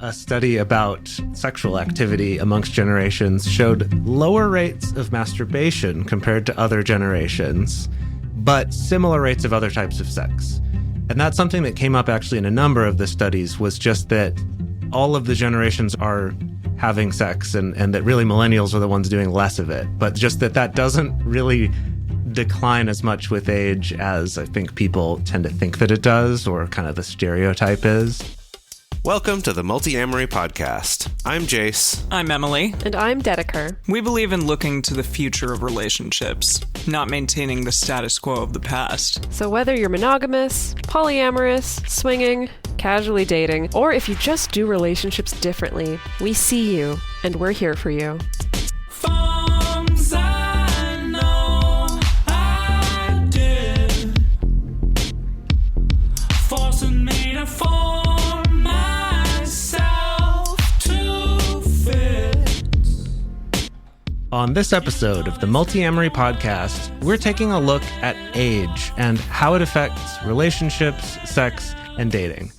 a study about sexual activity amongst generations showed lower rates of masturbation compared to other generations, but similar rates of other types of sex. And that's something that came up actually in a number of the studies, was just that all of the generations are having sex and that really millennials are the ones doing less of it. But just that doesn't really decline as much with age as I think people tend to think that it does, or kind of the stereotype is. Welcome to the Multiamory podcast. I'm Jase. I'm Emily. And I'm Dedeker. We believe in looking to the future of relationships, not maintaining the status quo of the past. So whether you're monogamous, polyamorous, swinging, casually dating, or if you just do relationships differently, we see you, and we're here for you. On this episode of the Multiamory podcast, we're taking a look at age and how it affects relationships, sex, and dating.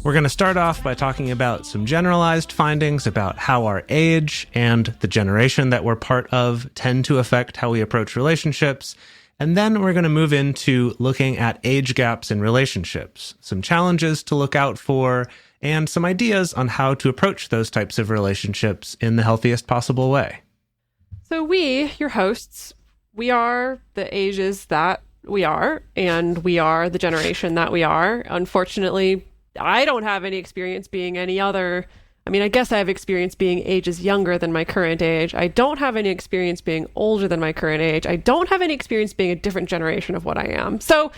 We're going to start off by talking about some generalized findings about how our age and the generation that we're part of tend to affect how we approach relationships. And then we're going to move into looking at age gaps in relationships, some challenges to look out for, and some ideas on how to approach those types of relationships in the healthiest possible way. So we, your hosts, we are the ages that we are, and we are the generation that we are. Unfortunately, I don't have any experience being any other. I mean, I guess I have experience being ages younger than my current age. I don't have any experience being older than my current age. I don't have any experience being a different generation of what I am. So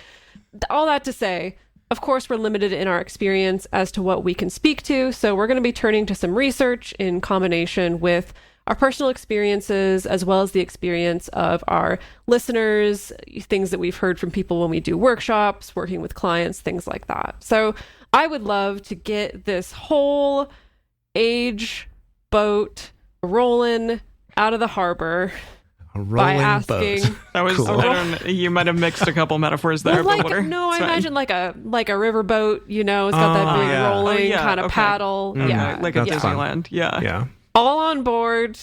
all that to say, of course, we're limited in our experience as to what we can speak to. So we're going to be turning to some research in combination with our personal experiences, as well as the experience of our listeners, things that we've heard from people when we do workshops, working with clients, things like that. So I would love to get this whole age boat rolling out of the harbor by asking. Boat. That was cool. You might have mixed a couple metaphors there. Well, but I imagine like a riverboat. You know, it's got that big rolling kind of paddle. Mm-hmm. Yeah, like at Disneyland. Yeah. All on board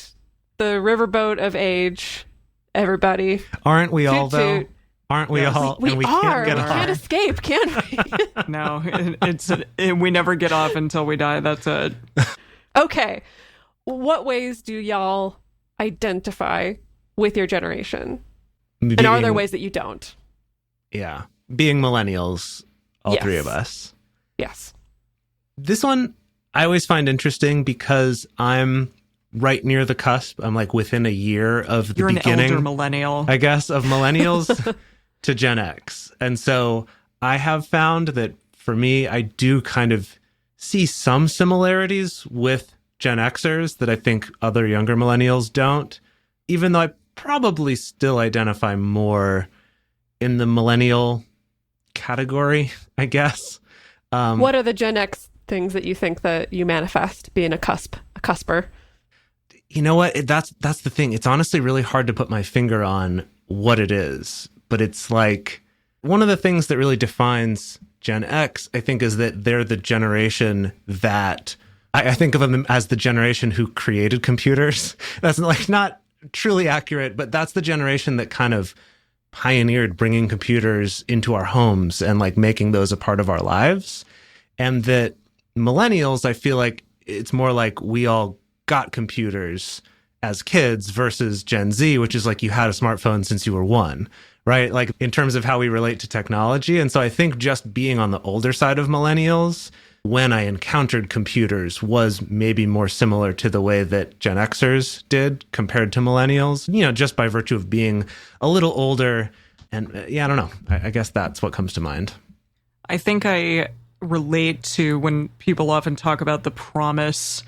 the riverboat of age, everybody. Aren't we all, toot, toot. though? Aren't we all? We and are. Can't get we can't escape, can we? No, we never get off until we die. That's it. Okay. What ways do y'all identify with your generation? And are there ways that you don't? Yeah. Being millennials, all Yes. three of us. Yes. This one I always find interesting because I'm right near the cusp. I'm like within a year of the beginning. You're an elder millennial. I guess, of millennials to Gen X. And so I have found that for me, I do kind of see some similarities with Gen Xers that I think other younger millennials don't, even though I probably still identify more in the millennial category, I guess. What are the Gen X things that you think that you manifest being a cusper? You know what? That's the thing. It's honestly really hard to put my finger on what it is. But it's like one of the things that really defines Gen X, I think, is that they're the generation that I think of them as the generation who created computers. That's like not truly accurate, but that's the generation that kind of pioneered bringing computers into our homes and like making those a part of our lives. And that millennials, I feel like it's more like we all got computers as kids versus Gen Z, which is like you had a smartphone since you were one, right? Like in terms of how we relate to technology. And so I think just being on the older side of millennials, when I encountered computers, was maybe more similar to the way that Gen Xers did compared to millennials, you know, just by virtue of being a little older. And I don't know. I guess that's what comes to mind. I think I relate to when people often talk about the promise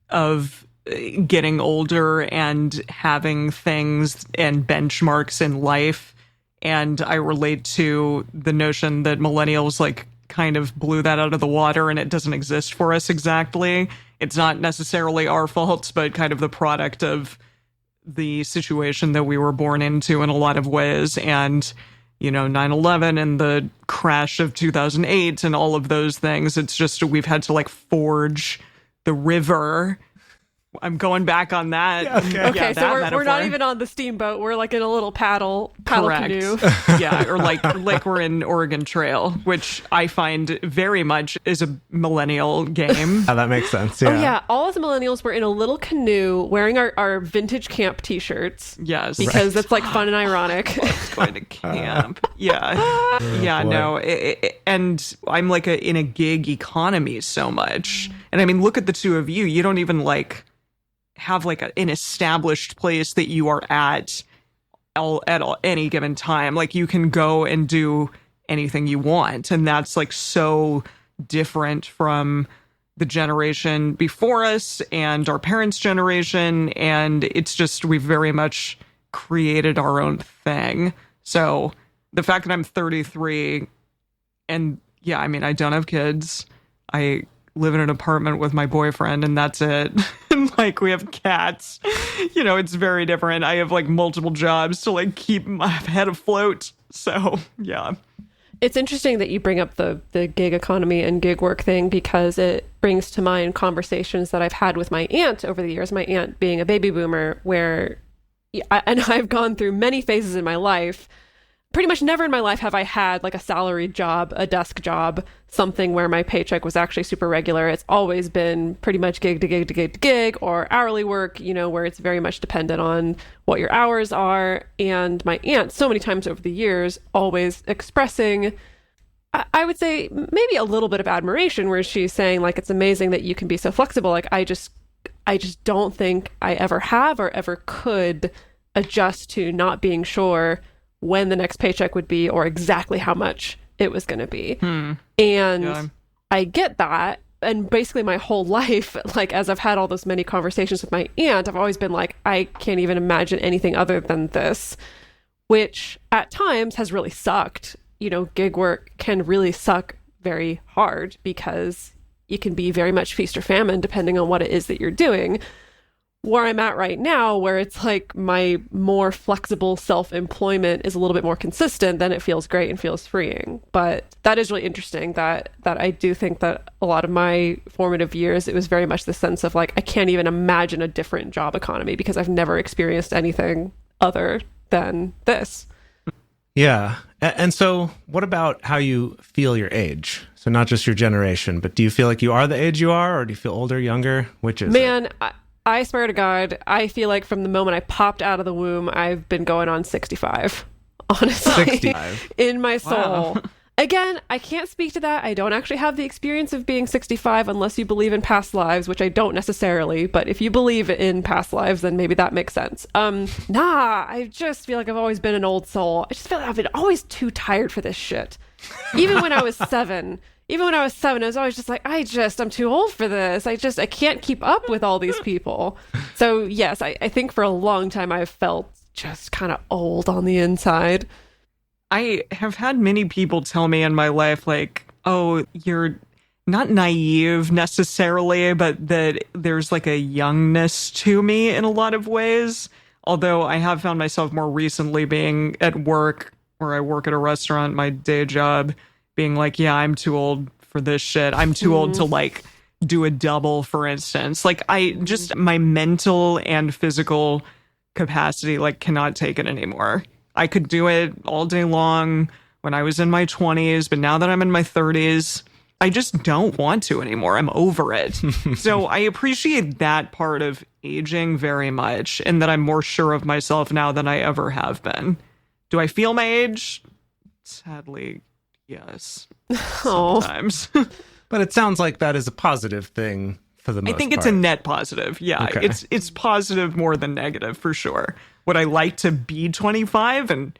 of getting older and having things and benchmarks in life. And I relate to the notion that millennials like kind of blew that out of the water and it doesn't exist for us exactly. It's not necessarily our fault, but kind of the product of the situation that we were born into in a lot of ways. And, you know, 9/11 and the crash of 2008 and all of those things. It's just we've had to like forge the river. I'm going back on that. Yeah, Okay, that so we're metaphor. not even on the steamboat. We're like in a little paddle Correct. canoe. Yeah, or like we're in Oregon Trail, which I find very much is a millennial game. That makes sense. Yeah. Oh yeah, all of the millennials were in a little canoe wearing our vintage camp t-shirts. Yes. Because that's like fun and ironic. Going to camp. Yeah. Yeah, boy. no. And I'm like in a gig economy so much. And I mean, look at the two of you. You don't even like have like an established place that you are at any given time. Like you can go and do anything you want. And that's like so different from the generation before us and our parents' generation. And it's just, we've very much created our own thing. So the fact that I'm 33 and yeah, I mean, I don't have kids. I live in an apartment with my boyfriend and that's it. And like we have cats, you know, it's very different. I have like multiple jobs to like keep my head afloat. So yeah. It's interesting that you bring up the gig economy and gig work thing because it brings to mind conversations that I've had with my aunt over the years, my aunt being a baby boomer, where and I've gone through many phases in my life. Pretty much never in my life have I had like a salaried job, a desk job, something where my paycheck was actually super regular. It's always been pretty much gig to gig to gig to gig or hourly work, you know, where it's very much dependent on what your hours are. And my aunt, so many times over the years, always expressing, I would say maybe a little bit of admiration where she's saying like, it's amazing that you can be so flexible. Like, I just don't think I ever have or ever could adjust to not being sure when the next paycheck would be or exactly how much it was going to be. And yeah. I get that. And basically my whole life, like as I've had all those many conversations with my aunt, I've always been like, I can't even imagine anything other than this, which at times has really sucked. You know, gig work can really suck very hard because it can be very much feast or famine depending on what it is that you're doing. Where I'm at right now, where it's like my more flexible self-employment is a little bit more consistent, then it feels great and feels freeing. But that is really interesting that I do think that a lot of my formative years, it was very much the sense of like, I can't even imagine a different job economy because I've never experienced anything other than this. Yeah. And so what about how you feel your age? So not just your generation, but do you feel like you are the age you are, or do you feel older, younger? Which is Man, I swear to God, I feel like from the moment I popped out of the womb, I've been going on 65, honestly. 65. In my soul. Wow. Again, I can't speak to that. I don't actually have the experience of being 65 unless you believe in past lives, which I don't necessarily. But if you believe in past lives, then maybe that makes sense. I just feel like I've always been an old soul. I just feel like I've been always too tired for this shit. Even when I was 7. Even when I was 7, I was always just like, I'm too old for this. I can't keep up with all these people. So yes, I think for a long time I've felt just kind of old on the inside. I have had many people tell me in my life, like, oh, you're not naive necessarily, but that there's like a youngness to me in a lot of ways. Although I have found myself more recently being at work, where I work at a restaurant, my day job, being like, yeah, I'm too old for this shit. I'm too old to like do a double, for instance. Like my mental and physical capacity like cannot take it anymore. I could do it all day long when I was in my 20s, but now that I'm in my 30s, I just don't want to anymore. I'm over it. So I appreciate that part of aging very much, and that I'm more sure of myself now than I ever have been. Do I feel my age? Sadly, yes. Sometimes. But it sounds like that is a positive thing for the most part. I think it's a net positive. Yeah, Okay. It's positive more than negative for sure. Would I like to be 25 and,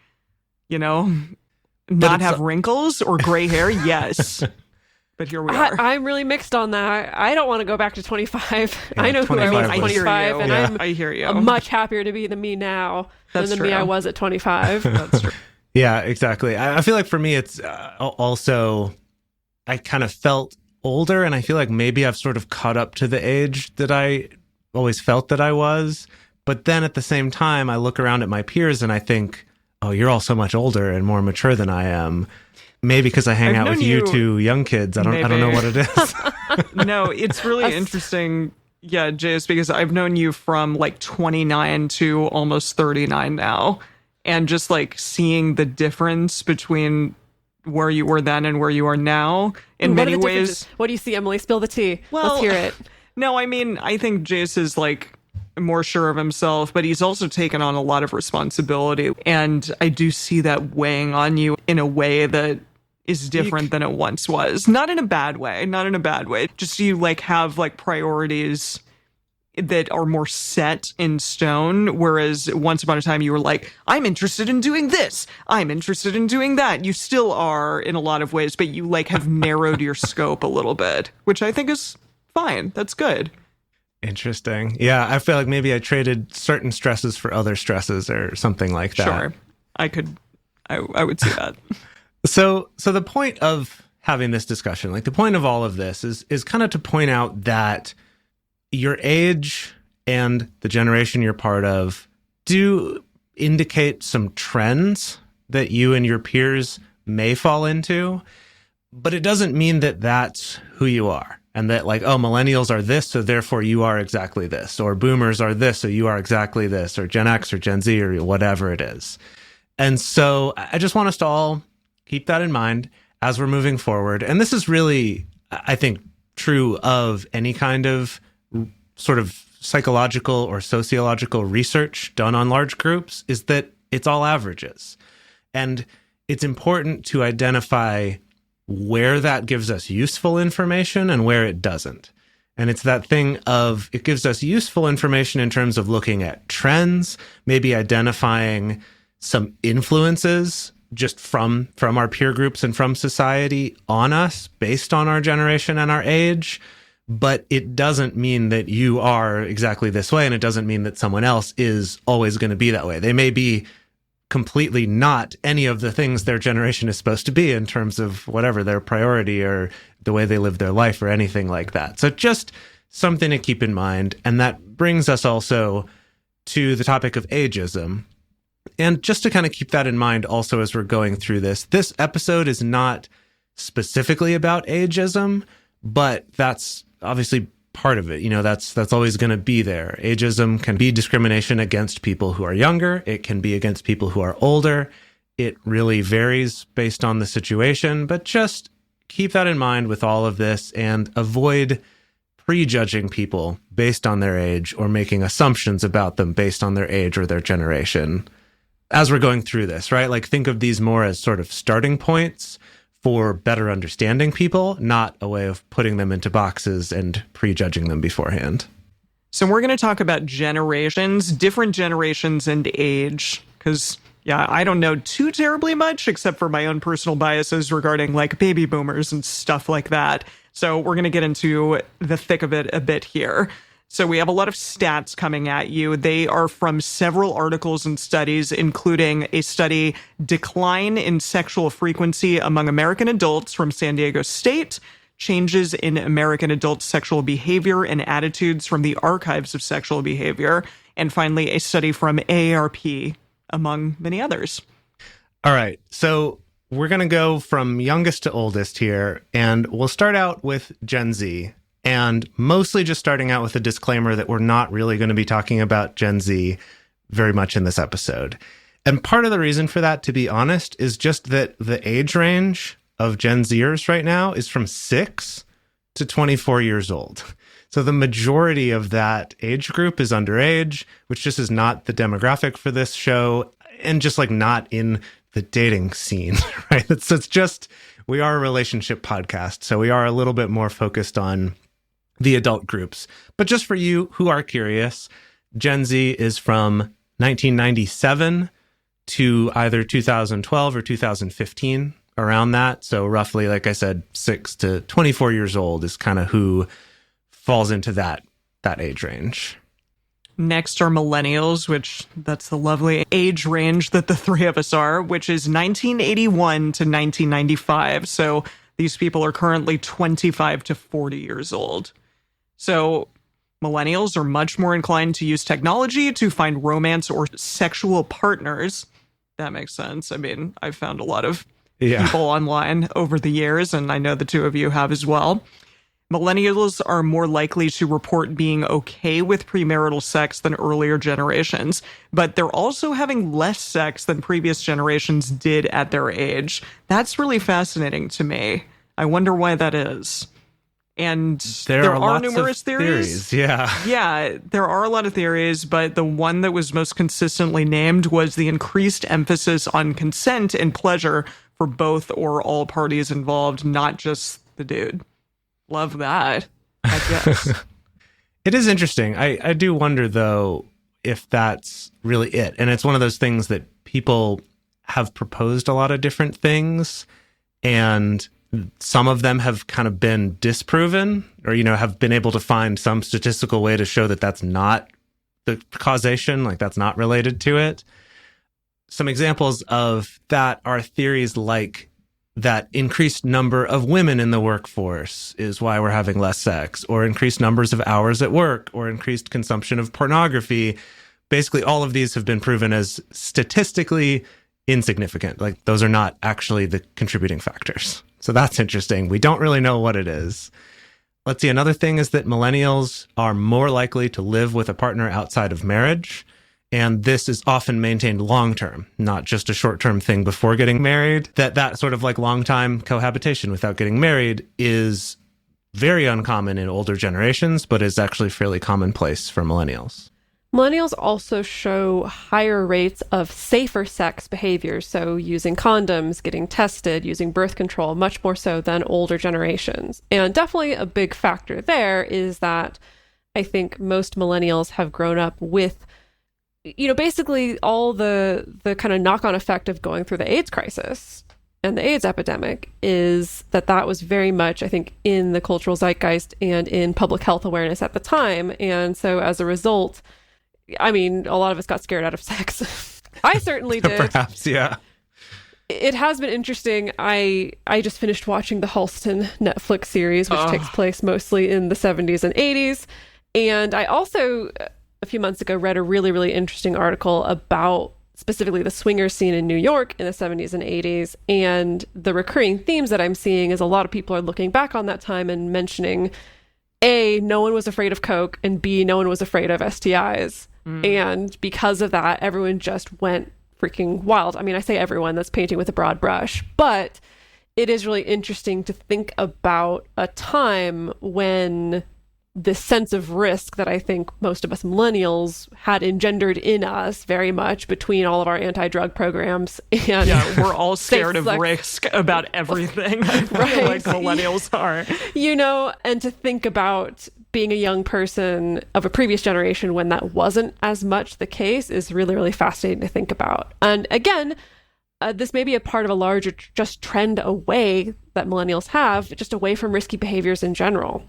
you know, not have wrinkles or gray hair? Yes. But here we are. I'm really mixed on that. I don't want to go back to 25. Yeah, I know who I was 25 at was- 25, and I hear you. I'm much happier to be the me now That's than the me true. I was at 25. That's true. Yeah, exactly. I feel like for me, it's also, I kind of felt older, and I feel like maybe I've sort of caught up to the age that I always felt that I was. But then at the same time, I look around at my peers and I think, oh, you're all so much older and more mature than I am. Maybe because I hang I've out with known you you- two young kids. I don't know Maybe. what it is. No, it's really interesting. Yeah, Jase, because I've known you from like 29 to almost 39 now. And just like seeing the difference between where you were then and where you are now in What are many the ways. differences? What do you see, Emily? Spill the tea. Well, Let's hear it. No, I mean, I think Jase is like more sure of himself, but he's also taken on a lot of responsibility. And I do see that weighing on you in a way that is different than it once was. Not in a bad way. Not in a bad way. Just you like have like priorities that are more set in stone. Whereas once upon a time you were like, I'm interested in doing this. I'm interested in doing that. You still are in a lot of ways, but you like have narrowed your scope a little bit, which I think is fine. That's good. Interesting. Yeah, I feel like maybe I traded certain stresses for other stresses or something like that. Sure. I would see that. So the point of having this discussion, like the point of all of this is kind of to point out that your age and the generation you're part of do indicate some trends that you and your peers may fall into, but it doesn't mean that that's who you are. And that like, oh, millennials are this, so therefore you are exactly this, or boomers are this, so you are exactly this, or Gen X or Gen Z or whatever it is. And so I just want us to all keep that in mind as we're moving forward. And this is really, I think, true of any kind of sort of psychological or sociological research done on large groups, is that it's all averages. And it's important to identify where that gives us useful information and where it doesn't. And it's that thing of it gives us useful information in terms of looking at trends, maybe identifying some influences just from our peer groups and from society on us based on our generation and our age. But it doesn't mean that you are exactly this way, and it doesn't mean that someone else is always going to be that way. They may be completely not any of the things their generation is supposed to be in terms of whatever their priority or the way they live their life or anything like that. So just something to keep in mind. And that brings us also to the topic of ageism. And just to kind of keep that in mind also as we're going through this episode is not specifically about ageism, but that's obviously part of it. You know, that's always going to be there. Ageism can be discrimination against people who are younger. It can be against people who are older. It really varies based on the situation, but just keep that in mind with all of this and avoid prejudging people based on their age or making assumptions about them based on their age or their generation as we're going through this, right? Like think of these more as sort of starting points for better understanding people, not a way of putting them into boxes and prejudging them beforehand. So we're going to talk about generations, different generations and age, because, yeah, I don't know too terribly much except for my own personal biases regarding like baby boomers and stuff like that. So we're going to get into the thick of it a bit here. So we have a lot of stats coming at you. They are from several articles and studies, including a study, Decline in Sexual Frequency Among American Adults from San Diego State, Changes in American Adult Sexual Behavior and Attitudes from the Archives of Sexual Behavior, and finally a study from AARP, among many others. All right, so we're going to go from youngest to oldest here, and we'll start out with Gen Z. And mostly just starting out with a disclaimer that we're not really going to be talking about Gen Z very much in this episode. And part of the reason for that, to be honest, is just that the age range of Gen Zers right now is from 6 to 24 years old. So the majority of that age group is underage, which just is not the demographic for this show and just like not in the dating scene, right? So it's just, we are a relationship podcast. So we are a little bit more focused on the adult groups. But just for you who are curious, Gen Z is from 1997 to either 2012 or 2015, around that. So roughly, like I said, 6 to 24 years old is kind of who falls into that age range. Next are millennials, which that's the lovely age range that the three of us are, which is 1981 to 1995. So these people are currently 25 to 40 years old. So millennials are much more inclined to use technology to find romance or sexual partners. That makes sense. I mean, I've found a lot of Yeah. people online over the years, and I know the two of you have as well. Millennials are more likely to report being okay with premarital sex than earlier generations, but they're also having less sex than previous generations did at their age. That's really fascinating to me. I wonder why that is. And there are lots numerous of theories. Yeah. Yeah, there are a lot of theories, but the one that was most consistently named was the increased emphasis on consent and pleasure for both or all parties involved, not just the dude. Love that, I guess. It is interesting. I do wonder, though, if that's really it. And it's one of those things that people have proposed a lot of different things, and some of them have kind of been disproven or, have been able to find some statistical way to show that that's not the causation, like that's not related to it. Some examples of that are theories like that increased number of women in the workforce is why we're having less sex, or increased numbers of hours at work, or increased consumption of pornography. Basically, all of these have been proven as statistically insignificant. Like, those are not actually the contributing factors. So that's interesting. We don't really know what it is. Let's see. Another thing is that millennials are more likely to live with a partner outside of marriage. And this is often maintained long-term, not just a short-term thing before getting married. That sort of like long-time cohabitation without getting married is very uncommon in older generations, but is actually fairly commonplace for millennials. Millennials also show higher rates of safer sex behaviors, so using condoms, getting tested, using birth control, much more so than older generations. And definitely a big factor there is that I think most millennials have grown up with basically all the kind of knock-on effect of going through the AIDS crisis and the AIDS epidemic is that was very much, I think, in the cultural zeitgeist and in public health awareness at the time. And so as a result, I mean, a lot of us got scared out of sex. I certainly did. Perhaps, yeah. It has been interesting. I just finished watching the Halston Netflix series, which takes place mostly in the 70s and 80s. And I also, a few months ago, read a really, really interesting article about specifically the swinger scene in New York in the 70s and 80s. And the recurring themes that I'm seeing is a lot of people are looking back on that time and mentioning, A, no one was afraid of coke, and B, no one was afraid of STIs. And because of that, everyone just went freaking wild. I mean, I say everyone, that's painting with a broad brush, but it is really interesting to think about a time when this sense of risk that I think most of us millennials had engendered in us very much between all of our anti-drug programs. And we're all scared of risk about everything. I feel like millennials are. And to think about being a young person of a previous generation when that wasn't as much the case is really, really fascinating to think about. And again, this may be a part of a larger just trend away that millennials have, just away from risky behaviors in general.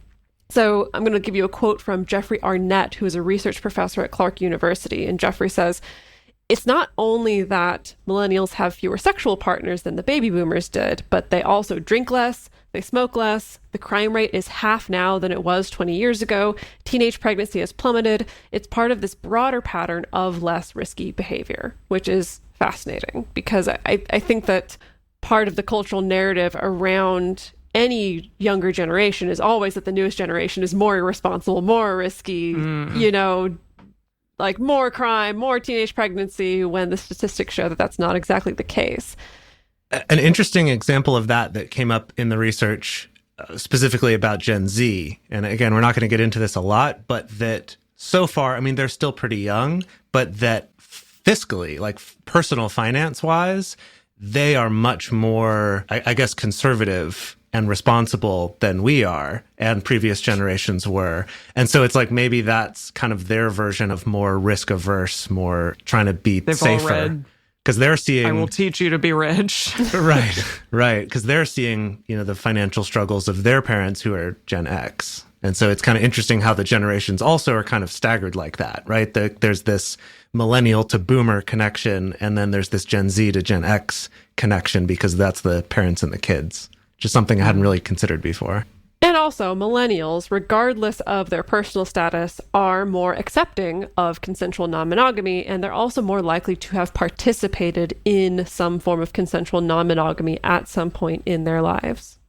So I'm going to give you a quote from Jeffrey Arnett, who is a research professor at Clark University. And Jeffrey says, it's not only that millennials have fewer sexual partners than the baby boomers did, but they also drink less, they smoke less, the crime rate is half now than it was 20 years ago, teenage pregnancy has plummeted. It's part of this broader pattern of less risky behavior, which is fascinating because I think that part of the cultural narrative around any younger generation is always that the newest generation is more irresponsible, more risky, like more crime, more teenage pregnancy, when the statistics show that that's not exactly the case. An interesting example of that came up in the research specifically about Gen Z. And again, we're not going to get into this a lot, but that so far, I mean, they're still pretty young, but that fiscally, like personal finance wise, they are much more, I guess, conservative and responsible than we are and previous generations were. And so it's like maybe that's kind of their version of more risk averse, more trying to be safer. Because they're seeing, I will teach you to be rich. right. Because they're seeing, the financial struggles of their parents who are Gen X. And so it's kind of interesting how the generations also are kind of staggered like that, right? There's this millennial to boomer connection, and then there's this Gen Z to Gen X connection because that's the parents and the kids. Just something I hadn't really considered before. And also, millennials, regardless of their personal status, are more accepting of consensual non-monogamy, and they're also more likely to have participated in some form of consensual non-monogamy at some point in their lives.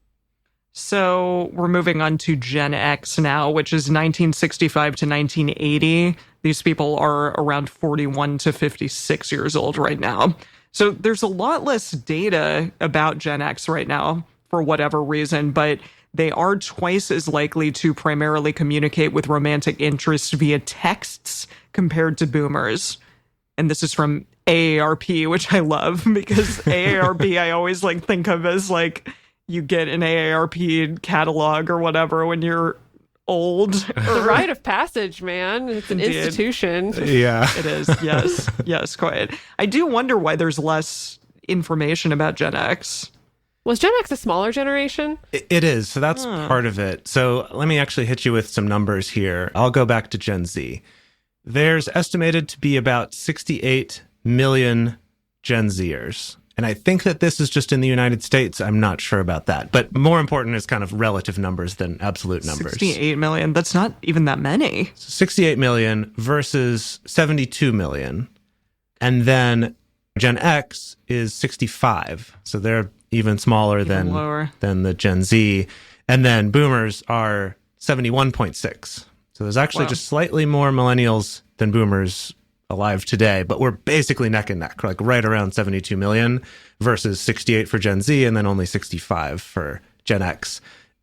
So we're moving on to Gen X now, which is 1965 to 1980. These people are around 41 to 56 years old right now. So there's a lot less data about Gen X right now for whatever reason, but they are twice as likely to primarily communicate with romantic interests via texts compared to boomers. And this is from AARP, which I love because AARP I always think of as you get an AARP catalog or whatever when you're old. The rite of passage, man. It's an Indeed. institution. Yeah. It is. Yes. Yes, quite. I do wonder why there's less information about Gen X. Was Gen X a smaller generation? It is. So that's part of it. So let me actually hit you with some numbers here. I'll go back to Gen Z. There's estimated to be about 68 million Gen Zers. And I think that this is just in the United States. I'm not sure about that. But more important is kind of relative numbers than absolute numbers. 68 million. That's not even that many. 68 million versus 72 million. And then Gen X is 65. So they're even smaller lower than the Gen Z. And then boomers are 71.6. So there's actually just slightly more millennials than boomers alive today, but we're basically neck and neck, right around 72 million versus 68 for Gen Z and then only 65 for Gen X.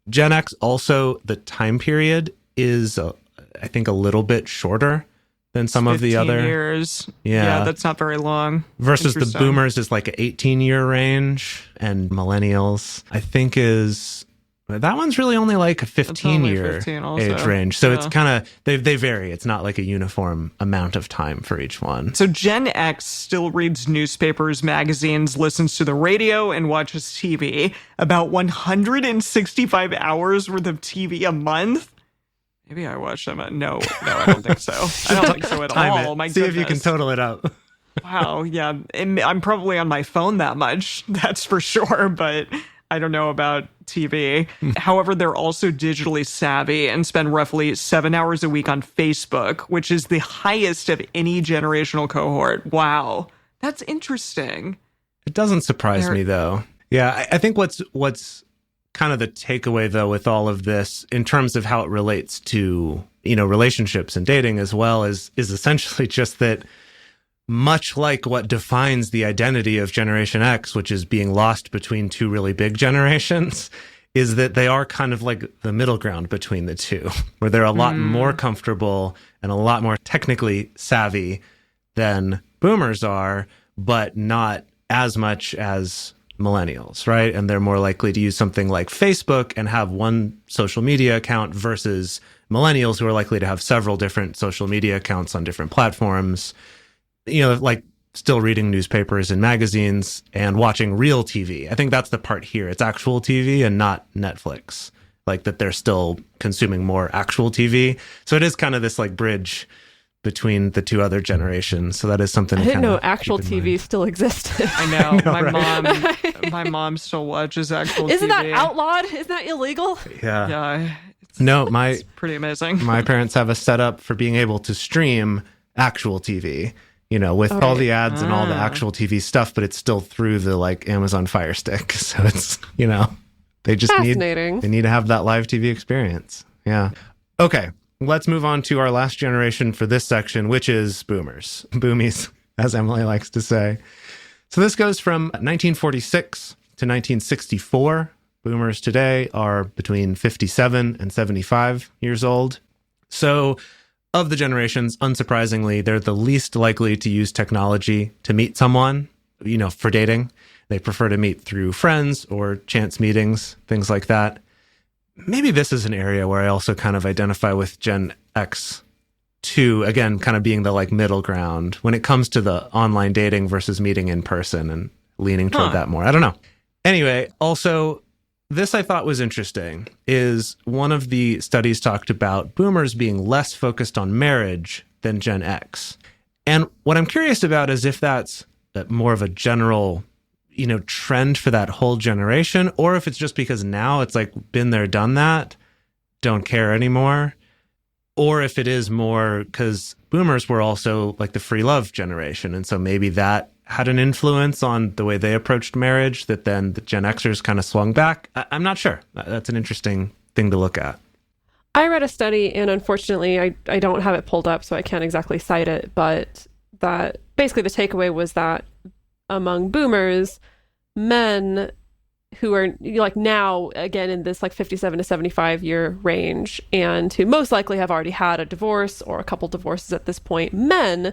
Gen X also, the time period is, I think, a little bit shorter than some of the other years. Yeah, that's not very long. Versus the boomers is an 18-year range, and millennials, I think, that one's really only a 15-year age range. So it's kind of, they vary. It's not a uniform amount of time for each one. So Gen X still reads newspapers, magazines, listens to the radio, and watches TV. About 165 hours worth of TV a month. Maybe I watch them. No, I don't think so. I don't think so at all. My See goodness. if you can total it up. Wow, yeah. I'm probably on my phone that much. That's for sure, but I don't know about TV. However, they're also digitally savvy and spend roughly 7 hours a week on Facebook, which is the highest of any generational cohort. Wow. That's interesting. It doesn't surprise me, though. Yeah, I think what's kind of the takeaway, though, with all of this in terms of how it relates to, relationships and dating as well is essentially just that much like what defines the identity of Generation X, which is being lost between two really big generations, is that they are kind of the middle ground between the two, where they're a lot more comfortable and a lot more technically savvy than boomers are, but not as much as millennials, right? And they're more likely to use something like Facebook and have one social media account versus millennials who are likely to have several different social media accounts on different platforms, still reading newspapers and magazines and watching real TV. I think that's the part here. It's actual TV and not Netflix, that they're still consuming more actual TV. So it is kind of this bridge between the two other generations. So that is something I didn't know actual TV still existed. I know. My mom still watches actual TV. Isn't that outlawed? Isn't that illegal? Yeah. Yeah. It's pretty amazing. My parents have a setup for being able to stream actual TV, with all the ads and all the actual TV stuff, but it's still through the Amazon Fire Stick. So it's, they just need to have that live TV experience. Yeah. Okay. Let's move on to our last generation for this section, which is boomers. Boomies, as Emily likes to say. So this goes from 1946 to 1964. Boomers today are between 57 and 75 years old. So of the generations, unsurprisingly, they're the least likely to use technology to meet someone, for dating. They prefer to meet through friends or chance meetings, things like that. Maybe this is an area where I also kind of identify with Gen X too, again, kind of being the middle ground when it comes to the online dating versus meeting in person and leaning toward that more. I don't know. Anyway, also, this I thought was interesting is one of the studies talked about boomers being less focused on marriage than Gen X. And what I'm curious about is if that's more of a general trend for that whole generation, or if it's just because now it's been there, done that. don't care anymore, or if it is more because boomers were also like the free love generation. And so maybe that had an influence on the way they approached marriage that then the Gen Xers kind of swung back. I'm not sure. That's an interesting thing to look at. I read a study, and unfortunately, I don't have it pulled up, so I can't exactly cite it, but that basically the takeaway was that among boomers, men who are like now, again, in this like 57 to 75 year range, and who most likely have already had a divorce or a couple divorces at this point, men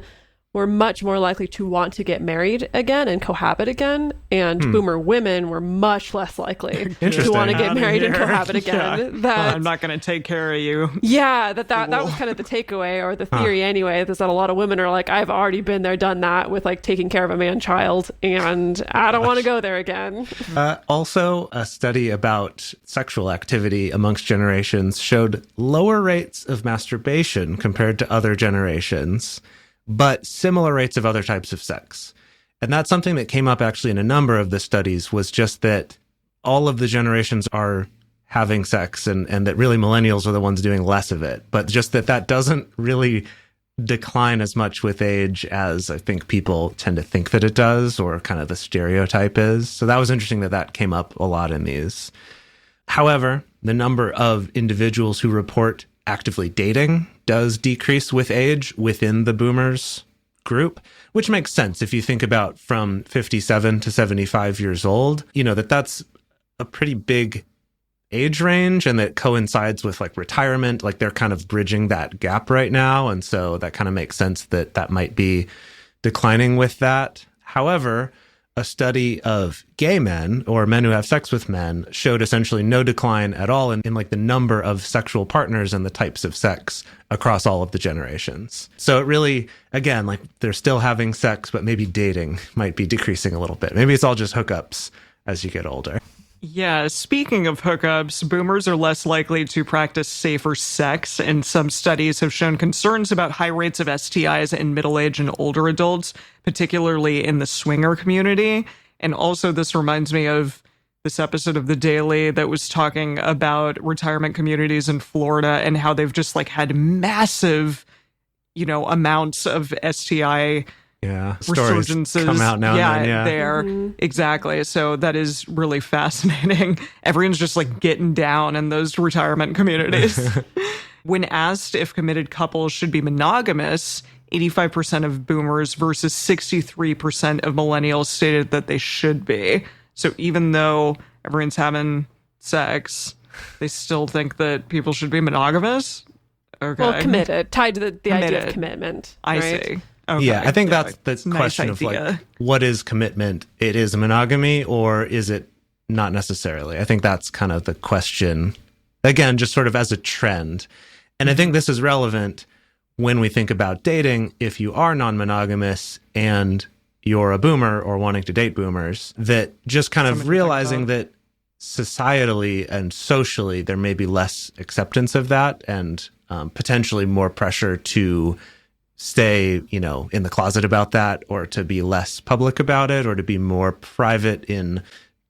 were much more likely to want to get married again and cohabit again, and boomer women were much less likely to want to get married and cohabit again. Well, I'm not going to take care of you. Yeah, that was kind of the takeaway, or the theory anyway, is that a lot of women are like, I've already been there, done that with like taking care of a man-child, and I don't want to go there again. Also, a study about sexual activity amongst generations showed lower rates of masturbation compared to other generations, but similar rates of other types of sex. And that's something that came up actually in a number of the studies, was just that all of the generations are having sex, and that really millennials are the ones doing less of it. But just that doesn't really decline as much with age as I think people tend to think that it does, or kind of the stereotype is. So that was interesting that came up a lot in these. However, the number of individuals who report actively dating does decrease with age within the boomers group, which makes sense if you think about from 57 to 75 years old, that's a pretty big age range, and that coincides with like retirement. Like they're kind of bridging that gap right now. And so that kind of makes sense that might be declining with that. However, a study of gay men, or men who have sex with men, showed essentially no decline at all in like the number of sexual partners and the types of sex across all of the generations. So it really, again, like they're still having sex, but maybe dating might be decreasing a little bit. Maybe it's all just hookups as you get older. Yeah, speaking of hookups, boomers are less likely to practice safer sex, and some studies have shown concerns about high rates of STIs in middle-aged and older adults, particularly in the swinger community. And also, this reminds me of this episode of The Daily that was talking about retirement communities in Florida and how they've just like had massive, amounts of STI resurgences come out now and then, there. Exactly. So that is really fascinating. Everyone's just like getting down in those retirement communities. When asked if committed couples should be monogamous, 85% of boomers versus 63% of millennials stated that they should be. So even though everyone's having sex, they still think that people should be monogamous. Okay. Well, committed, tied to the idea of commitment. I see. Okay. Yeah, I think that's the question nice of like, what is commitment? It is monogamy, or is it not necessarily? I think that's kind of the question, again, just sort of as a trend. And I think this is relevant when we think about dating. If you are non-monogamous and you're a boomer or wanting to date boomers, that just kind of realizing that societally and socially, there may be less acceptance of that, and potentially more pressure to stay, in the closet about that, or to be less public about it, or to be more private in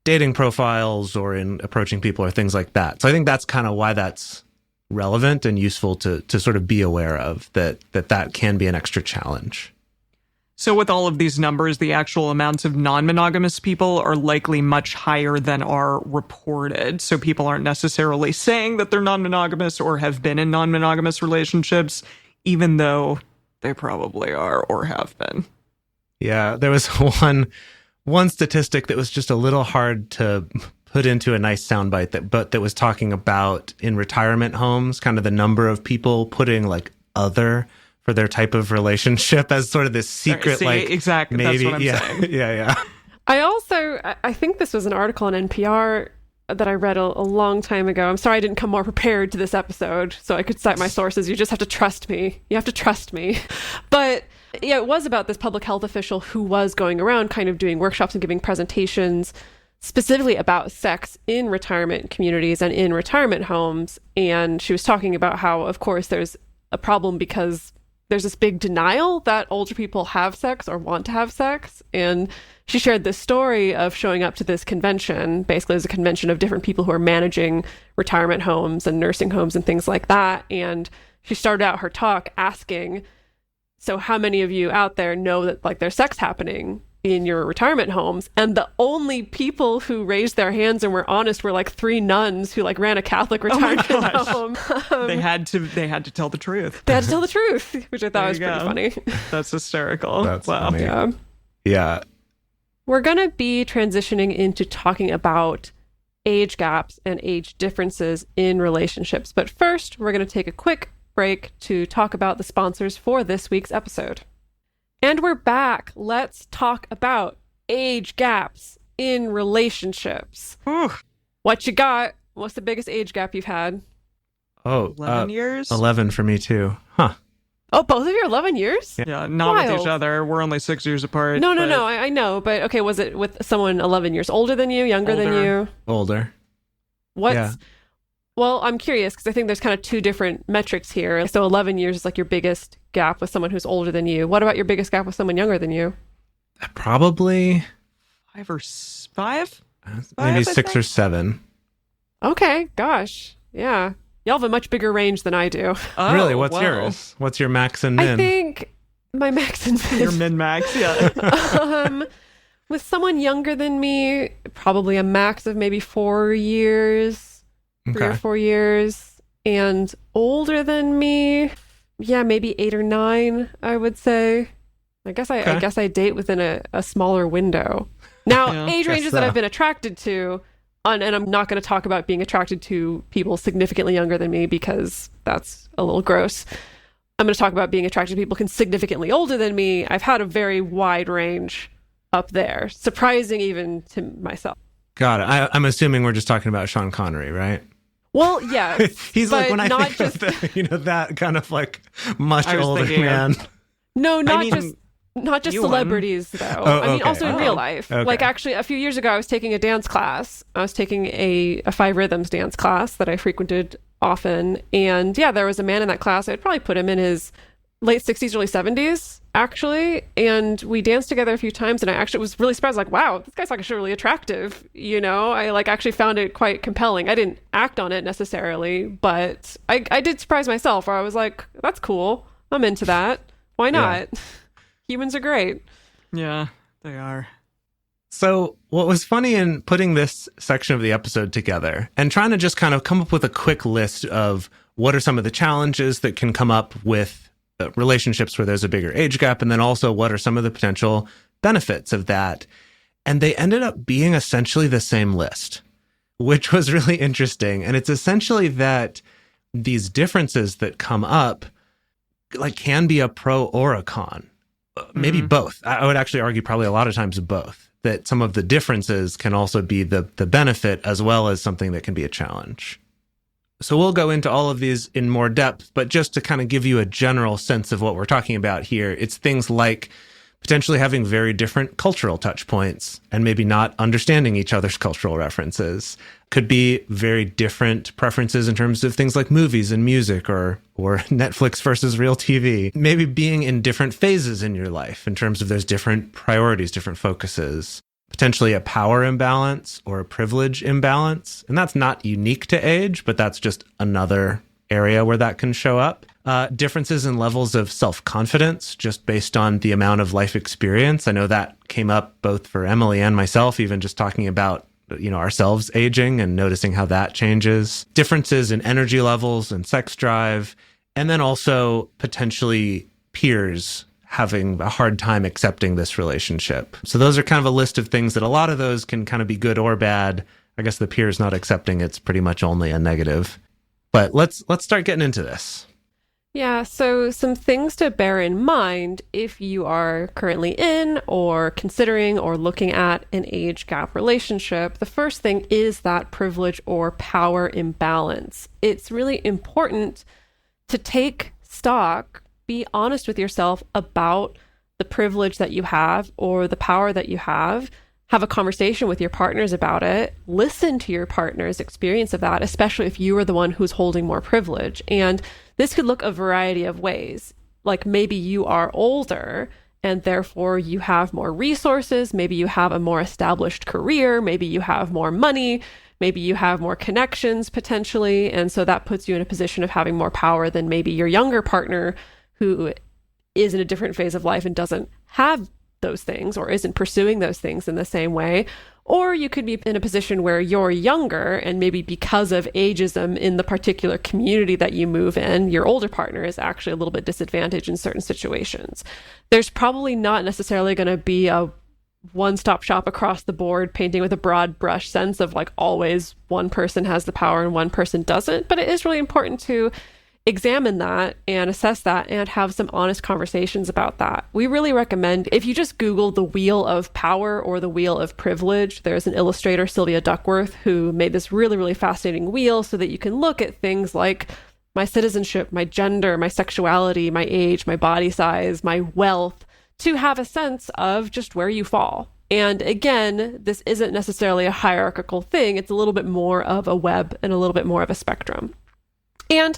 dating profiles or in approaching people or things like that. So I think that's kind of why that's relevant and useful to sort of be aware of, that can be an extra challenge. So with all of these numbers, the actual amounts of non-monogamous people are likely much higher than are reported. So people aren't necessarily saying that they're non-monogamous or have been in non-monogamous relationships, even though they probably are or have been. Yeah, there was one statistic that was just a little hard to put into a nice soundbite, that was talking about in retirement homes, kind of the number of people putting like other for their type of relationship as sort of this secret, exactly. Maybe, that's what I'm saying. Yeah. I think this was an article on NPR that I read a long time ago. I'm sorry I didn't come more prepared to this episode so I could cite my sources. You just have to trust me. You have to trust me. But yeah, it was about this public health official who was going around kind of doing workshops and giving presentations specifically about sex in retirement communities and in retirement homes. And she was talking about how, of course, there's a problem because there's this big denial that older people have sex or want to have sex. And she shared this story of showing up to this convention. Basically, it was a convention of different people who are managing retirement homes and nursing homes and things like that. And she started out her talk asking, so how many of you out there know that like there's sex happening in your retirement homes? And the only people who raised their hands and were honest were like 3 nuns who like ran a Catholic retirement home. They had to tell the truth. They had to tell the truth, which I thought was pretty funny. That's hysterical. That's wow. funny. Yeah. We're going to be transitioning into talking about age gaps and age differences in relationships. But first, we're going to take a quick break to talk about the sponsors for this week's episode. And we're back. Let's talk about age gaps in relationships. Whew. What you got? What's the biggest age gap you've had? Oh, 11 years? 11 for me too. Huh. Oh, both of you are 11 years? Yeah, not with Wild. each other. We're only 6 years apart. No, but I know. But okay, was it with someone 11 years older than you, younger than Older. you? Older. What's... Yeah. Well, I'm curious because I think there's kind of 2 different metrics here. So 11 years is like your biggest gap with someone who's older than you. What about your biggest gap with someone younger than you? Probably 5 or 5? maybe I 6 think. or 7. Okay, gosh. Yeah. Y'all have a much bigger range than I do. Oh, Really? What's wow. yours? What's your max and min? I think my max and Your min. min-max, yeah. With someone younger than me, probably a max of maybe 4 years, 3 or 4 years. And older than me, yeah, maybe 8 or 9, I would say. I guess I date within a smaller window. Now, Yeah, age guess ranges that so. I've been attracted to, and I'm not going to talk about being attracted to people significantly younger than me because that's a little gross. I'm going to talk about being attracted to people significantly older than me. I've had a very wide range up there, surprising even to myself. Got it. I'm assuming we're just talking about Sean Connery, right? Well, yes. He's like, but when I not think of that kind of like much I was older thinking man. No, mean, not just you celebrities though. Oh, I mean, okay. also in real life. Okay. Like actually, a few years ago, I was taking a dance class. I was taking a 5 Rhythms dance class that I frequented often, and yeah, there was a man in that class. I'd probably put him in his late 60s, early 70s, actually. And we danced together a few times, and I actually was really surprised. Like, wow, this guy's actually really attractive. You know, I like actually found it quite compelling. I didn't act on it necessarily, but I did surprise myself. Where I was like, that's cool. I'm into that. Why not? Yeah. Humans are great. Yeah, they are. So what was funny in putting this section of the episode together and trying to just kind of come up with a quick list of what are some of the challenges that can come up with relationships where there's a bigger age gap, and then also what are some of the potential benefits of that. And they ended up being essentially the same list, which was really interesting. And it's essentially that these differences that come up like can be a pro or a con. Maybe both. I would actually argue probably a lot of times both, that some of the differences can also be the benefit as well as something that can be a challenge. So we'll go into all of these in more depth, but just to kind of give you a general sense of what we're talking about here, it's things like potentially having very different cultural touch points and maybe not understanding each other's cultural references. Could be very different preferences in terms of things like movies and music or Netflix versus real TV. Maybe being in different phases in your life in terms of there's different priorities, different focuses. Potentially a power imbalance or a privilege imbalance. And that's not unique to age, but that's just another area where that can show up. Differences in levels of self-confidence just based on the amount of life experience. I know that came up both for Emily and myself, even just talking about ourselves aging and noticing how that changes. Differences in energy levels and sex drive, and then also potentially peers having a hard time accepting this relationship. So those are kind of a list of things that a lot of those can kind of be good or bad. I guess the peers not accepting it's pretty much only a negative. But let's start getting into this. Yeah, so some things to bear in mind if you are currently in or considering or looking at an age gap relationship. The first thing is that privilege or power imbalance. It's really important to take stock, be honest with yourself about the privilege that you have or the power that you have a conversation with your partners about it, listen to your partner's experience of that, especially if you are the one who's holding more privilege. And this could look a variety of ways. Like maybe you are older and therefore you have more resources. Maybe you have a more established career. Maybe you have more money. Maybe you have more connections potentially. And so that puts you in a position of having more power than maybe your younger partner who is in a different phase of life and doesn't have those things or isn't pursuing those things in the same way. Or you could be in a position where you're younger and maybe because of ageism in the particular community that you move in, your older partner is actually a little bit disadvantaged in certain situations. There's probably not necessarily going to be a one-stop shop across the board, painting with a broad brush sense of like always one person has the power and one person doesn't. But it is really important to examine that and assess that and have some honest conversations about that. We really recommend, if you just Google the wheel of power or the wheel of privilege, there's an illustrator, Sylvia Duckworth, who made this really, really fascinating wheel so that you can look at things like my citizenship, my gender, my sexuality, my age, my body size, my wealth, to have a sense of just where you fall. And again, this isn't necessarily a hierarchical thing. It's a little bit more of a web and a little bit more of a spectrum. And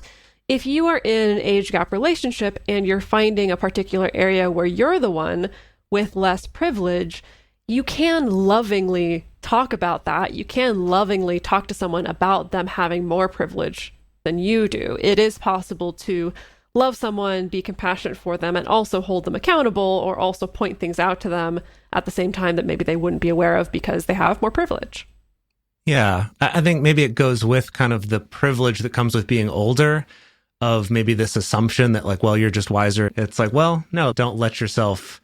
if you are in an age gap relationship and you're finding a particular area where you're the one with less privilege, you can lovingly talk about that. You can lovingly talk to someone about them having more privilege than you do. It is possible to love someone, be compassionate for them, and also hold them accountable, or also point things out to them at the same time that maybe they wouldn't be aware of because they have more privilege. Yeah, I think maybe it goes with kind of the privilege that comes with being older, of maybe this assumption that like, well, you're just wiser. It's like, well, no, don't let yourself,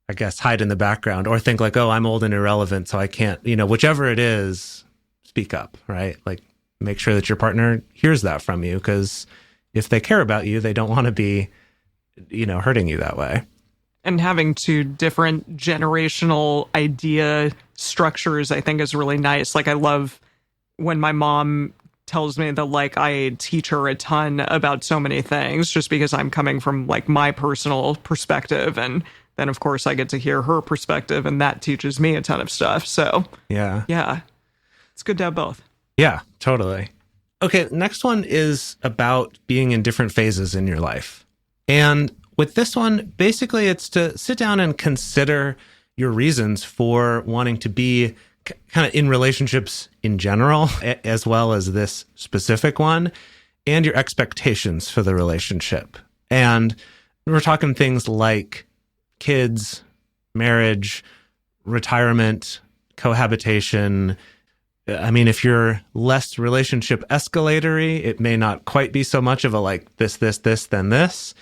I guess, hide in the background or think like, oh, I'm old and irrelevant, so I can't, whichever it is, speak up, right? Like make sure that your partner hears that from you, because if they care about you, they don't want to be, hurting you that way. And having two different generational idea structures, I think, is really nice. Like I love when my mom tells me that like I teach her a ton about so many things just because I'm coming from like my personal perspective, and then of course I get to hear her perspective and that teaches me a ton of stuff. So yeah, it's good to have both. Yeah, totally. Okay, next one is about being in different phases in your life. And with this one, basically it's to sit down and consider your reasons for wanting to be kind of in relationships in general, as well as this specific one, and your expectations for the relationship. And we're talking things like kids, marriage, retirement, cohabitation. I mean, if you're less relationship escalatory, it may not quite be so much of a like this, then this.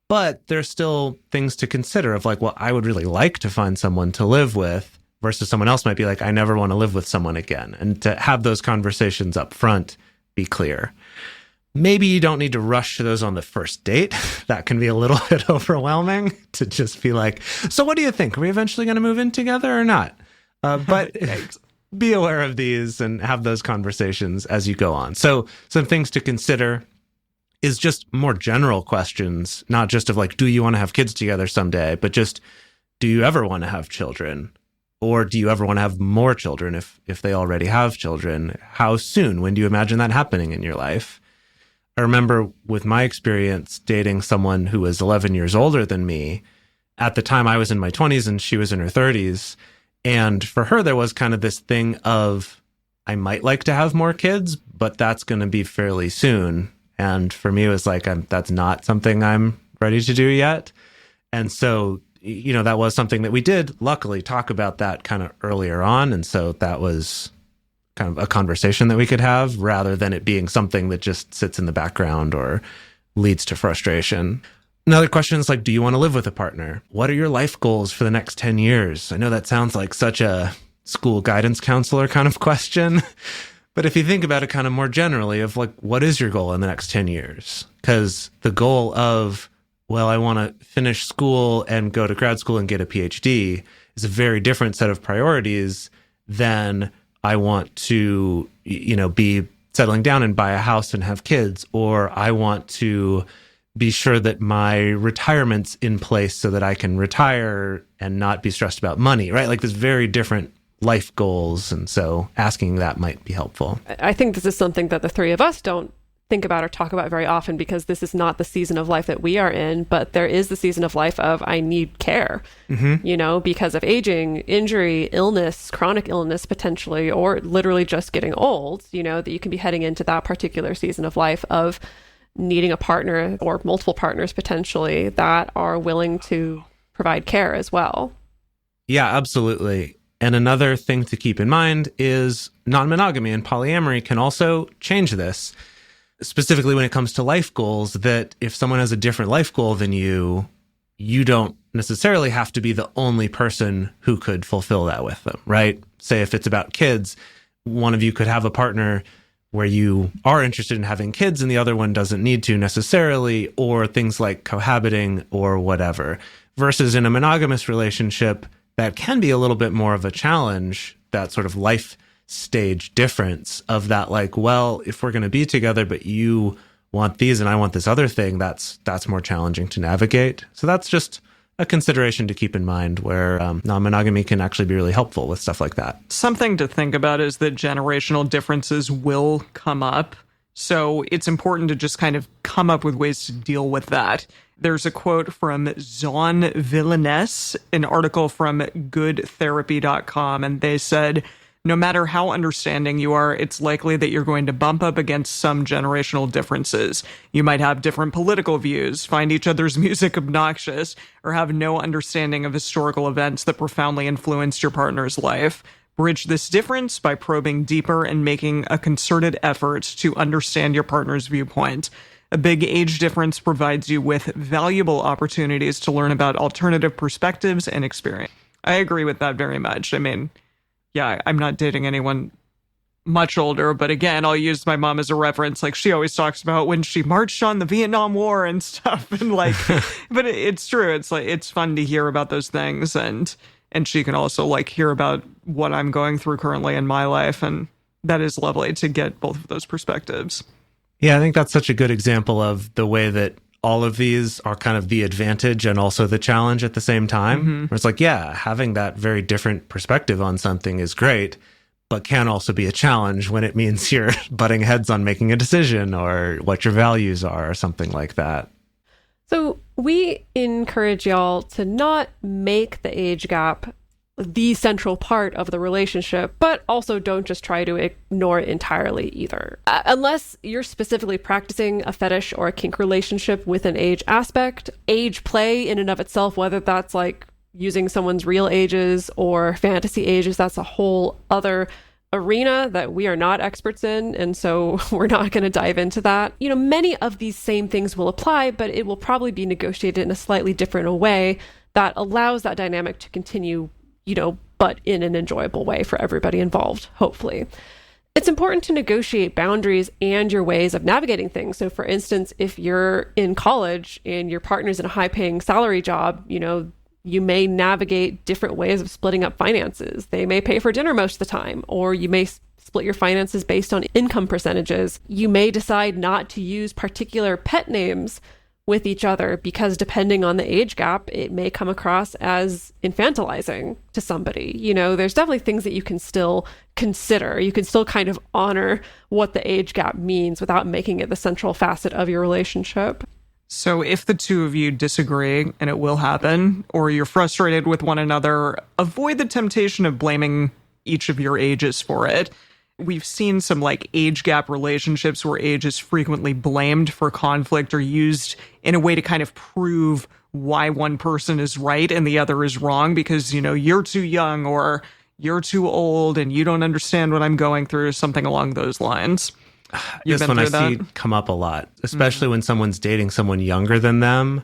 But there's still things to consider of like, well, I would really like to find someone to live with, versus someone else might be like, I never want to live with someone again. And to have those conversations up front, be clear. Maybe you don't need to rush to those on the first date. That can be a little bit overwhelming to just be like, so what do you think? Are we eventually going to move in together or not? But be aware of these and have those conversations as you go on. So some things to consider is just more general questions, not just of like, do you want to have kids together someday, but just, do you ever want to have children? Or do you ever want to have more children if they already have children? How soon? When do you imagine that happening in your life? I remember with my experience dating someone who was 11 years older than me. At the time, I was in my 20s and she was in her 30s. And for her, there was kind of this thing of, I might like to have more kids, but that's going to be fairly soon. And for me, it was like, that's not something I'm ready to do yet. And so that was something that we did luckily talk about that kind of earlier on. And so that was kind of a conversation that we could have rather than it being something that just sits in the background or leads to frustration. Another question is like, do you want to live with a partner? What are your life goals for the next 10 years? I know that sounds like such a school guidance counselor kind of question, but if you think about it kind of more generally of like, what is your goal in the next 10 years? Because the goal of, well, I want to finish school and go to grad school and get a PhD is a very different set of priorities than I want to, be settling down and buy a house and have kids, or I want to be sure that my retirement's in place so that I can retire and not be stressed about money, right? Like there's very different life goals. And so asking that might be helpful. I think this is something that the three of us don't think about or talk about very often because this is not the season of life that we are in, but there is the season of life of I need care, because of aging, injury, illness, chronic illness potentially, or literally just getting old, that you can be heading into that particular season of life of needing a partner or multiple partners potentially that are willing to provide care as well. Yeah, absolutely. And another thing to keep in mind is non-monogamy and polyamory can also change this. Specifically when it comes to life goals, that if someone has a different life goal than you don't necessarily have to be the only person who could fulfill that with them, right? Say if it's about kids, one of you could have a partner where you are interested in having kids and the other one doesn't need to necessarily, or things like cohabiting or whatever. Versus in a monogamous relationship, that can be a little bit more of a challenge, that sort of life stage difference of that, like, well, if we're going to be together, but you want these and I want this other thing, that's more challenging to navigate. So that's just a consideration to keep in mind where non-monogamy can actually be really helpful with stuff like that. Something to think about is that generational differences will come up. So it's important to just kind of come up with ways to deal with that. There's a quote from Zon Villaness, an article from goodtherapy.com, and they said, no matter how understanding you are, it's likely that you're going to bump up against some generational differences. You might have different political views, find each other's music obnoxious, or have no understanding of historical events that profoundly influenced your partner's life. Bridge this difference by probing deeper and making a concerted effort to understand your partner's viewpoint. A big age difference provides you with valuable opportunities to learn about alternative perspectives and experience. I agree with that very much. I mean, yeah, I'm not dating anyone much older, but again, I'll use my mom as a reference. Like, she always talks about when she marched on the Vietnam War and stuff, and like, but it's true. It's like, it's fun to hear about those things, and she can also like hear about what I'm going through currently in my life, and that is lovely to get both of those perspectives. Yeah, I think that's such a good example of the way that all of these are kind of the advantage and also the challenge at the same time. Where it's like, yeah, having that very different perspective on something is great, but can also be a challenge when it means you're butting heads on making a decision or what your values are or something like that. So we encourage y'all to not make the age gap the central part of the relationship, but also don't just try to ignore it entirely either. Unless you're specifically practicing a fetish or a kink relationship with an age aspect, age play in and of itself, whether that's like using someone's real ages or fantasy ages, that's a whole other arena that we are not experts in, and so we're not going to dive into that. Many of these same things will apply, but it will probably be negotiated in a slightly different way that allows that dynamic to continue, but in an enjoyable way for everybody involved, hopefully. It's important to negotiate boundaries and your ways of navigating things. So for instance, if you're in college and your partner's in a high-paying salary job, you may navigate different ways of splitting up finances. They may pay for dinner most of the time, or you may split your finances based on income percentages. You may decide not to use particular pet names with each other because depending on the age gap, it may come across as infantilizing to somebody. There's definitely things that you can still consider. You can still kind of honor what the age gap means without making it the central facet of your relationship. So if the two of you disagree, and it will happen, or you're frustrated with one another, avoid the temptation of blaming each of your ages for it. We've seen some like age gap relationships where age is frequently blamed for conflict or used in a way to kind of prove why one person is right and the other is wrong because, you're too young or you're too old and you don't understand what I'm going through, something along those lines. This one I see come up a lot, especially when someone's dating someone younger than them,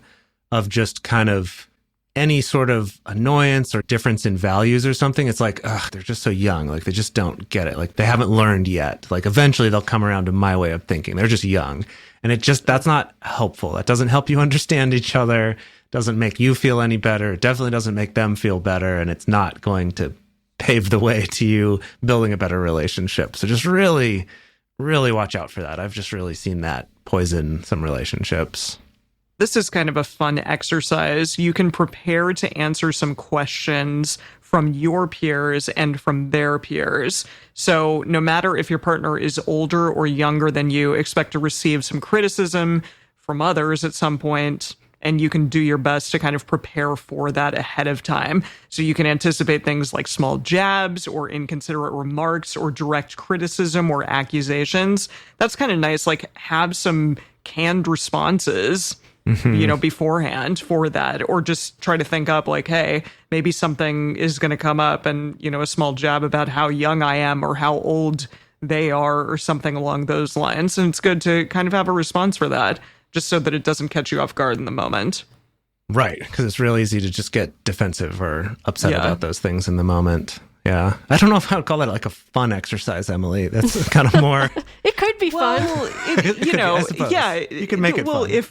of just kind of any sort of annoyance or difference in values or something. It's like, they're just so young. Like, they just don't get it. Like, they haven't learned yet. Like, eventually they'll come around to my way of thinking. They're just young. And that's not helpful. That doesn't help you understand each other. Doesn't make you feel any better. It definitely doesn't make them feel better. And it's not going to pave the way to you building a better relationship. So just really, really watch out for that. I've just really seen that poison some relationships. This is kind of a fun exercise. You can prepare to answer some questions from your peers and from their peers. So no matter if your partner is older or younger than you, expect to receive some criticism from others at some point, and you can do your best to kind of prepare for that ahead of time. So you can anticipate things like small jabs or inconsiderate remarks or direct criticism or accusations. That's kind of nice. Like, have some canned responses, beforehand for that, or just try to think up like, hey, maybe something is going to come up and, a small jab about how young I am or how old they are or something along those lines. And it's good to kind of have a response for that, just so that it doesn't catch you off guard in the moment. Right, because it's real easy to just get defensive or upset about those things in the moment. Yeah. I don't know if I would call that like a fun exercise, Emily. That's kind of more... It could be fun. You can make it fun.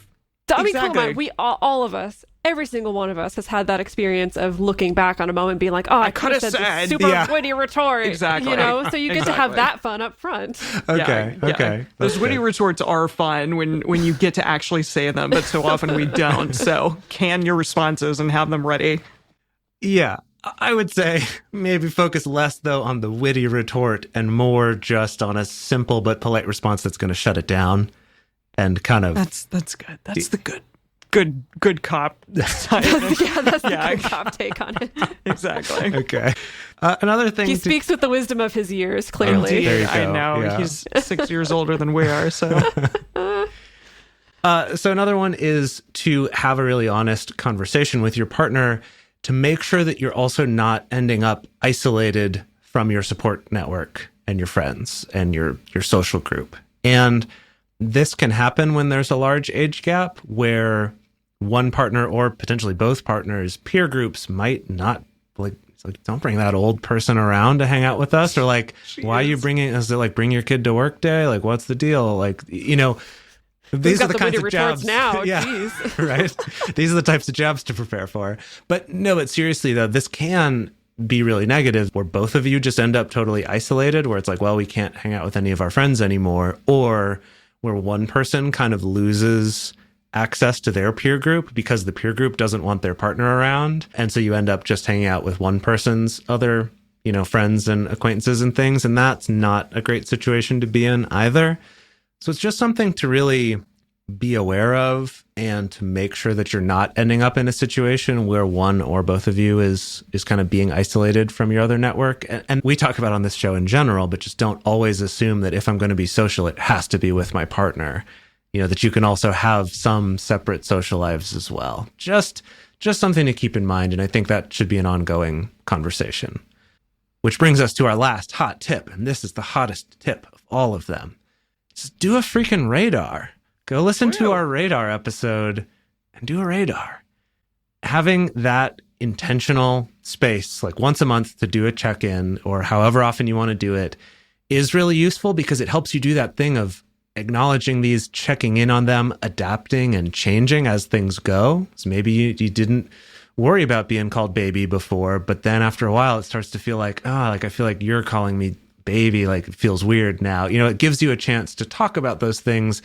I mean, come on, we all of us, every single one of us has had that experience of looking back on a moment and being like, oh, I could have said this super witty retort. Exactly. So you get to have that fun up front. Okay. Those witty retorts are fun when you get to actually say them, but so often we don't. So can your responses and have them ready. Yeah. I would say maybe focus less, though, on the witty retort and more just on a simple but polite response that's going to shut it down. And kind of that's good. That's the good cop. That's the good cop take on it. Exactly. Okay. Another thing. He speaks with the wisdom of his years. Clearly, there you go. I know. Yeah. He's 6 years older than we are. So. So another one is to have a really honest conversation with your partner to make sure that you're also not ending up isolated from your support network and your friends and your social group. And this can happen when there's a large age gap where one partner or potentially both partners' peer groups might not don't bring that old person around to hang out with us, or why are you bringing us? Bring your kid to work day? Like, what's the deal? These are the kinds of jabs now. Yeah, Jeez. Right. These are the types of jabs to prepare for. But seriously though, this can be really negative where both of you just end up totally isolated, where it's like, well, we can't hang out with any of our friends anymore, or where one person kind of loses access to their peer group because the peer group doesn't want their partner around. And so you end up just hanging out with one person's other, friends and acquaintances and things. And that's not a great situation to be in either. So it's just something to really be aware of and to make sure that you're not ending up in a situation where one or both of you is kind of being isolated from your other network. And we talk about on this show in general, but just don't always assume that if I'm going to be social, it has to be with my partner. That you can also have some separate social lives as well. Just something to keep in mind. And I think that should be an ongoing conversation. Which brings us to our last hot tip. And this is the hottest tip of all of them. Just do a freaking radar. Go listen to our radar episode and do a radar. Having that intentional space, like once a month to do a check-in or however often you want to do it, is really useful because it helps you do that thing of acknowledging these, checking in on them, adapting and changing as things go. So maybe you didn't worry about being called baby before, but then after a while it starts to feel like, I feel like you're calling me baby, like it feels weird now. It gives you a chance to talk about those things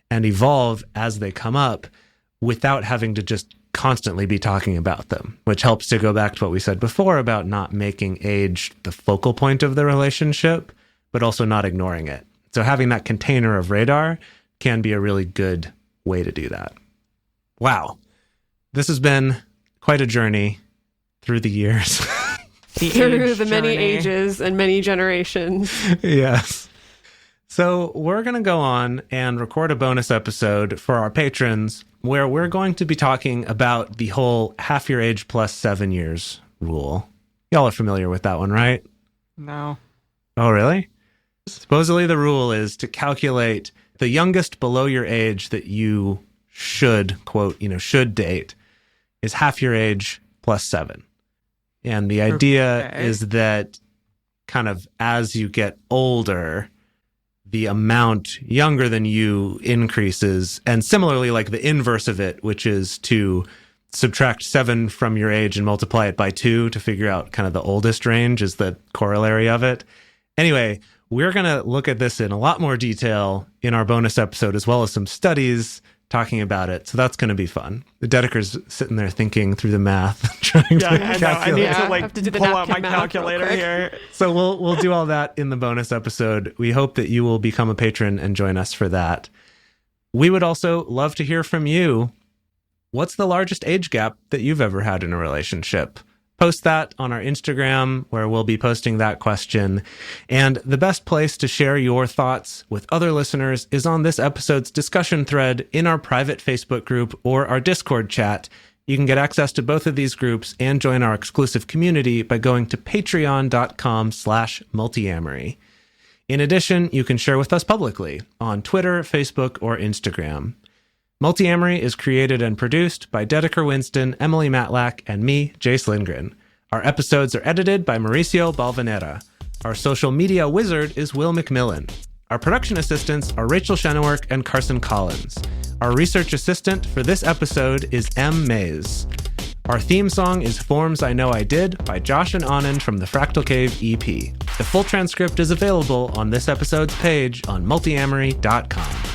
and evolve as they come up without having to just constantly be talking about them, which helps to go back to what we said before about not making age the focal point of the relationship, but also not ignoring it. So having that container of radar can be a really good way to do that. Wow. This has been quite a journey through the years. Through the many ages and many generations. Yes. So we're going to go on and record a bonus episode for our patrons where we're going to be talking about the whole half your age plus 7 years rule. Y'all are familiar with that one, right? No. Oh, really? Supposedly the rule is to calculate the youngest below your age that you should, quote, should date is half your age plus 7. And the idea is that kind of as you get older, the amount younger than you increases. And similarly, like the inverse of it, which is to subtract 7 from your age and multiply it by 2 to figure out kind of the oldest range is the corollary of it. Anyway, we're going to look at this in a lot more detail in our bonus episode, as well as some studies talking about it. So that's going to be fun. The Dedeker's sitting there thinking through the math, trying to I know. I calculate. need Yeah, to have to do the pull out my napkin math real calculator quick. here. So we'll do all that in the bonus episode. We hope that you will become a patron and join us for that. We would also love to hear from you. What's the largest age gap that you've ever had in a relationship? Post that on our Instagram, where we'll be posting that question. And the best place to share your thoughts with other listeners is on this episode's discussion thread in our private Facebook group or our Discord chat. You can get access to both of these groups and join our exclusive community by going to patreon.com/multiamory. In addition, you can share with us publicly on Twitter, Facebook, or Instagram. Multiamory is created and produced by Dedeker, Winston, Emily Matlack, and me, Jase Lindgren. Our episodes are edited by Mauricio Balvanera. Our social media wizard is Will McMillan. Our production assistants are Rachel Shennework and Carson Collins. Our research assistant for this episode is M. Mays. Our theme song is Forms I Know I Did by Josh and Anand from the Fractal Cave EP. The full transcript is available on this episode's page on multiamory.com.